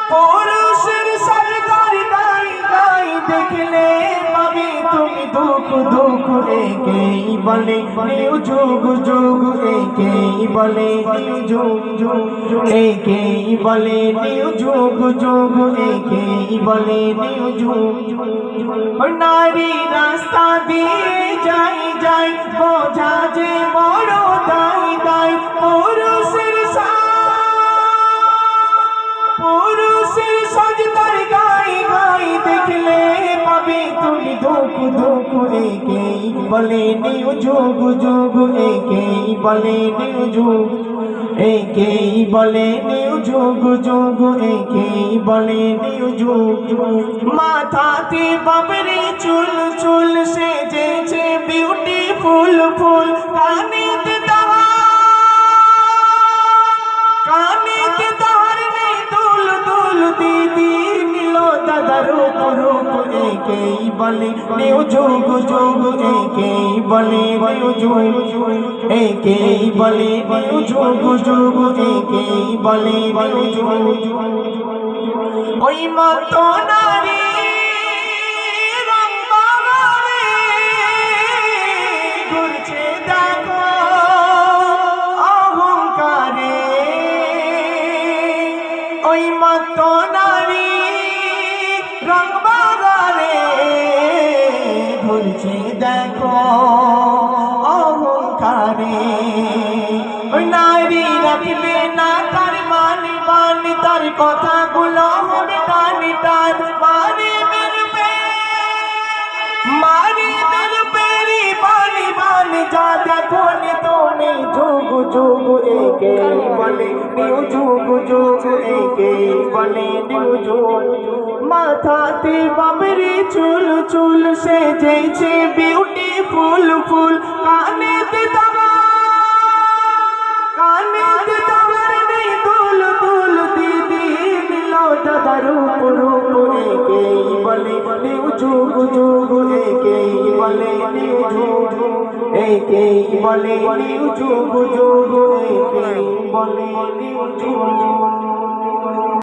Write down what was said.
পুরুষের সরকার গাই গাই দেখলে পাবে তুমি দুঃখ দুঃখ একেই বলে নিউ যুগ যুগ একেই বলে নিউ যুগ যুগ একেই বলে নিউ যুগ যুগ একেই বলে নিউ যুগ নারী রাস্তা দিয়ে যাই যাই বোঝা যে বড় দাই দাই পুরুষের সজদার গাই গাই দেখলে পাবে তুমি দুঃখ দুঃখ একেই বলে নিউ যুগ যুগ একেই বলে নিউ যুগ একেই বলে নিউ যুগ যুগ একেই বলে নিউ যুগ মাথাতে বাবরি চুল চুল সেজেছে বিউটিফুল ফুল কানেতে তাহার নেই দুল দুল দিদি নীল দাদার রূপ একেই বলে নিউ যুগ যুগ একেই বলে নিউ যুগ একেই বলে নিউ যুগ যুগ একেই বলে নিউ যুগ ওই মতো নারী ঘুরছে দেখো অহংকারে ওই মতো নারী রং বাগানে ঘুরছে দেখো অহংকারে ওই নারী রাখবে না তার মান মান তার কথাগুলো হবে টান টান মারি মেরবে বানি বানি যা দেখো নি তুমি যুগ যুগ একেই বলে নিউ যুগ যুগ একেই বলে নিউ যুগ মাথাতে বাবরি চুল চুল সেজেছে বিউটিফুল ফুল কানেতে তাহার নেই দুল দুল দিদি নীল দাদার রূপ একেই বলে নিউ যুগ যুগ একেই বলে নিউ যুগ একেই বলে নিউ যুগ যুগ একেই বলে নিউ যুগ।